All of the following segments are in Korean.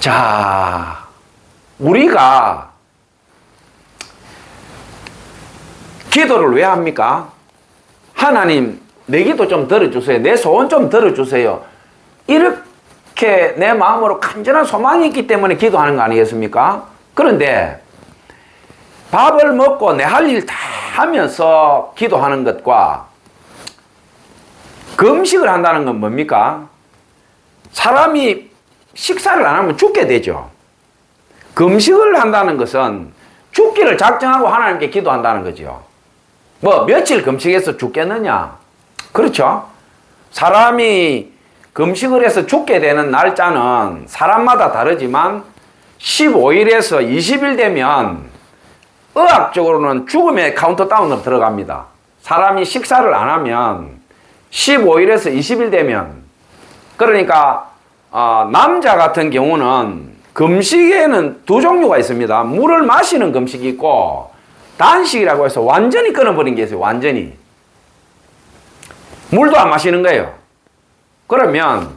자, 우리가 기도를 왜 합니까? 하나님, 내 기도 좀 들어주세요. 내 소원 좀 들어주세요. 이렇게 내 마음으로 간절한 소망이 있기 때문에 기도하는 거 아니겠습니까? 그런데 밥을 먹고 내 할 일 다 하면서 기도하는 것과 금식을 한다는 건 뭡니까? 사람이 식사를 안 하면 죽게 되죠. 금식을 한다는 것은 죽기를 작정하고 하나님께 기도한다는 거죠. 뭐 며칠 금식해서 죽겠느냐? 그렇죠. 사람이 금식을 해서 죽게 되는 날짜는 사람마다 다르지만 15일에서 20일 되면 의학적으로는 죽음의 카운트다운으로 들어갑니다. 사람이 식사를 안 하면 15일에서 20일 되면, 그러니까 남자 같은 경우는 금식에는 두 종류가 있습니다. 물을 마시는 금식이 있고 단식이라고 해서 완전히 끊어버린 게 있어요. 완전히 물도 안 마시는 거예요. 그러면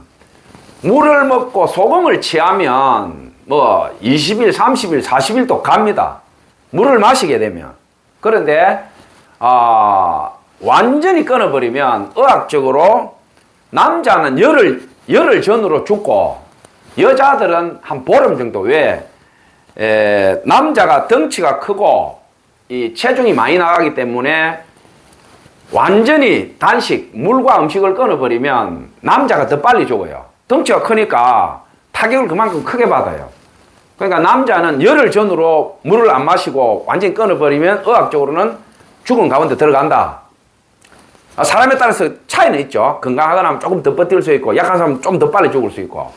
물을 먹고 소금을 취하면 뭐 20일, 30일, 40일도 갑니다. 물을 마시게 되면. 그런데 완전히 끊어버리면 의학적으로 남자는 열흘 전으로 죽고 여자들은 한 보름 정도. 왜? 남자가 덩치가 크고 이 체중이 많이 나가기 때문에 완전히 단식, 물과 음식을 끊어버리면 남자가 더 빨리 죽어요. 덩치가 크니까 타격을 그만큼 크게 받아요. 그러니까 남자는 열흘 전으로 물을 안 마시고 완전히 끊어버리면 의학적으로는 죽은 가운데 들어간다. 사람에 따라서 차이는 있죠. 건강하거나 하면 조금 더 버틸 수 있고 약한 사람은 좀 더 빨리 죽을 수 있고.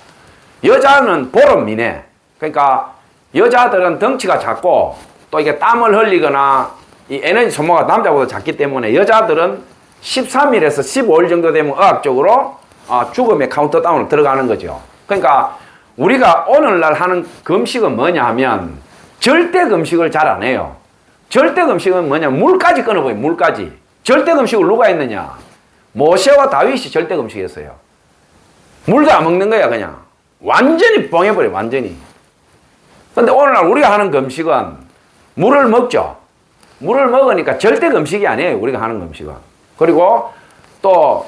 여자는 보름 이내. 그러니까 여자들은 덩치가 작고 또 이게 땀을 흘리거나 이 에너지 소모가 남자보다 작기 때문에 여자들은 13일에서 15일 정도 되면 의학적으로 죽음의 카운트다운으로 들어가는 거죠. 그러니까 우리가 오늘날 하는 금식은 뭐냐 하면 절대 금식을 잘 안 해요. 절대 금식은 뭐냐, 물까지 끊어버려요. 물까지. 절대 금식을 누가 했느냐? 모세와 다윗이 절대 금식했어요. 물도 안 먹는 거야. 그냥 완전히 뻥해버려요. 완전히. 근데 오늘날 우리가 하는 금식은 물을 먹죠. 물을 먹으니까 절대 금식이 아니에요. 우리가 하는 금식은. 그리고 또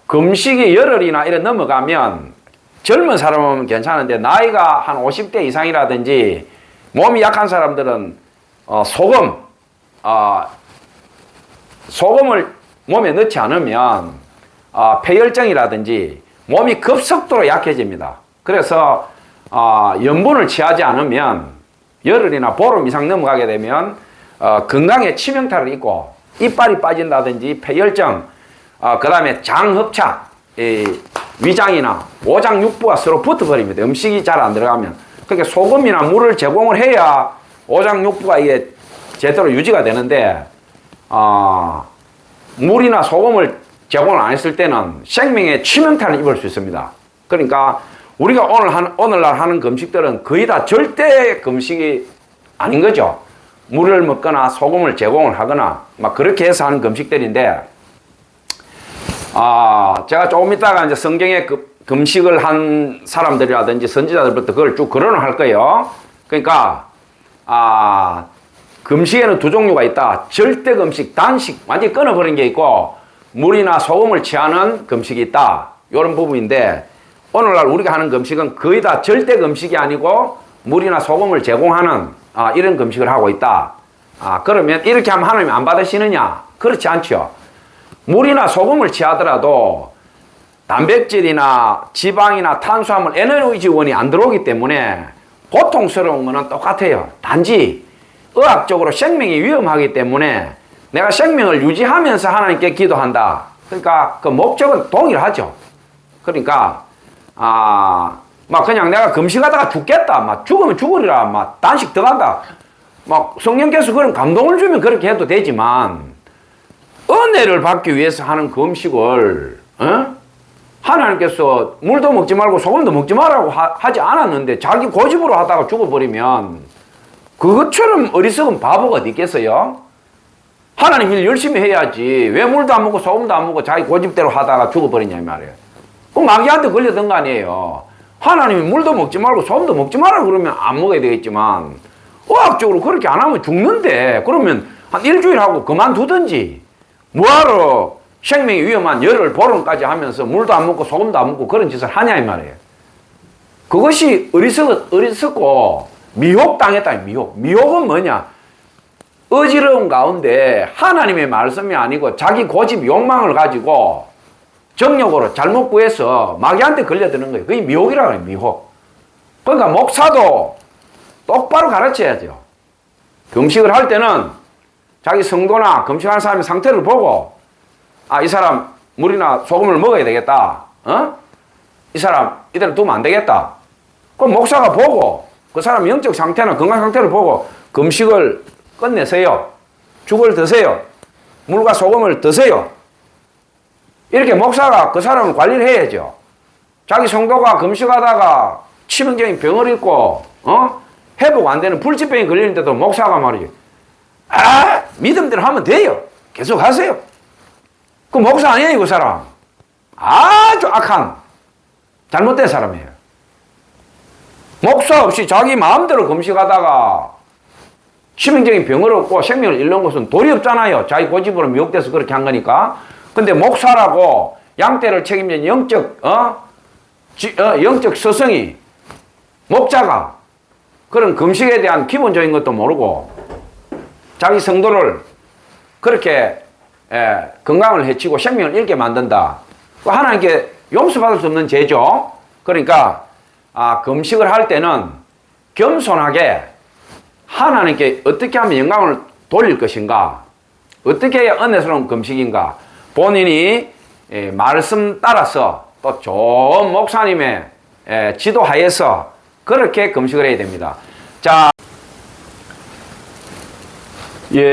금식이 열흘이나 이래 넘어가면 젊은 사람은 괜찮은데 나이가 한 50대 이상이라든지 몸이 약한 사람들은 소금을 몸에 넣지 않으면 폐혈증이라든지 몸이 급속도로 약해집니다. 그래서 염분을 취하지 않으면 열흘이나 보름 이상 넘어가게 되면 건강에 치명타를 입고 이빨이 빠진다든지 폐혈증, 그 다음에 장흡착, 위장이나 오장육부가 서로 붙어버립니다. 음식이 잘 안 들어가면. 그러니까 소금이나 물을 제공을 해야 오장육부가 이게 제대로 유지가 되는데 물이나 소금을 제공을 안 했을 때는 생명에 치명타를 입을 수 있습니다. 그러니까 우리가 오늘날 하는 금식들은 거의 다 절대 금식이 아닌 거죠. 물을 먹거나 소금을 제공을 하거나 막 그렇게 해서 하는 금식들인데, 제가 조금 이따가 이제 성경에 금식을 한 사람들이라든지 선지자들부터 그걸 쭉 거론을 할 거예요. 그러니까 금식에는 두 종류가 있다. 절대 금식, 단식, 완전히 끊어버린 게 있고 물이나 소금을 취하는 금식이 있다. 이런 부분인데 오늘날 우리가 하는 금식은 거의 다 절대 금식이 아니고 물이나 소금을 제공하는 이런 금식을 하고 있다. 그러면 이렇게 하면 하나님 안 받으시느냐? 그렇지 않죠. 물이나 소금을 취하더라도 단백질이나 지방이나 탄수화물, 에너지원이 안 들어오기 때문에 고통스러운 거는 똑같아요. 단지 의학적으로 생명이 위험하기 때문에 내가 생명을 유지하면서 하나님께 기도한다. 그러니까 그 목적은 동일하죠. 그러니까 막 그냥 내가 금식하다가 죽겠다, 막 죽으면 죽으리라, 막 단식 들어간다, 막 성령께서 그런 감동을 주면 그렇게 해도 되지만 은혜를 받기 위해서 하는 금식을 하나님께서 물도 먹지 말고 소금도 먹지 말라고 하지 않았는데 자기 고집으로 하다가 죽어버리면 그것처럼 어리석은 바보가 어디 있겠어요? 하나님 일 열심히 해야지 왜 물도 안 먹고 소금도 안 먹고 자기 고집대로 하다가 죽어버리냐 이 말이에요. 그 마귀한테 걸려든 거 아니에요. 하나님이 물도 먹지 말고 소금도 먹지 마라 그러면 안 먹어야 되겠지만 의학적으로 그렇게 안 하면 죽는데 그러면 한 일주일 하고 그만두든지 뭐하러 생명이 위험한 열흘 보름까지 하면서 물도 안 먹고 소금도 안 먹고 그런 짓을 하냐 이 말이에요. 그것이 어리석고 미혹당했다. 미혹은 뭐냐? 어지러운 가운데 하나님의 말씀이 아니고 자기 고집 욕망을 가지고 정욕으로 잘못 구해서 마귀한테 걸려드는 거예요. 그게 미혹이라고 해요. 미혹. 그러니까 목사도 똑바로 가르쳐야죠. 금식을 할 때는 자기 성도나 금식하는 사람의 상태를 보고 이 사람 물이나 소금을 먹어야 되겠다. 이 사람 이대로 두면 안 되겠다. 그럼 목사가 보고 그 사람 영적 상태나 건강 상태를 보고 금식을 끝내세요. 죽을 드세요. 물과 소금을 드세요. 이렇게 목사가 그 사람을 관리를 해야죠. 자기 성도가 금식하다가 치명적인 병을 입고 회복 안 되는 불치병이 걸리는데도 목사가 말이죠. 믿음대로 하면 돼요. 계속 하세요. 그 목사 아니에요, 그 사람. 아주 악한 잘못된 사람이에요. 목사 없이 자기 마음대로 금식하다가 치명적인 병을 얻고 생명을 잃는 것은 도리 없잖아요. 자기 고집으로 미혹돼서 그렇게 한 거니까. 근데 목사라고 양떼를 책임진 영적 스승이 목자가 그런 금식에 대한 기본적인 것도 모르고 자기 성도를 그렇게 건강을 해치고 생명을 잃게 만든다. 하나님께 용서받을 수 없는 죄죠. 그러니까 금식을 할 때는 겸손하게 하나님께 어떻게 하면 영광을 돌릴 것인가, 어떻게 해야 은혜스러운 금식인가, 본인이 말씀 따라서 또 좋은 목사님의 지도하에서 그렇게 금식을 해야 됩니다. 자, 예.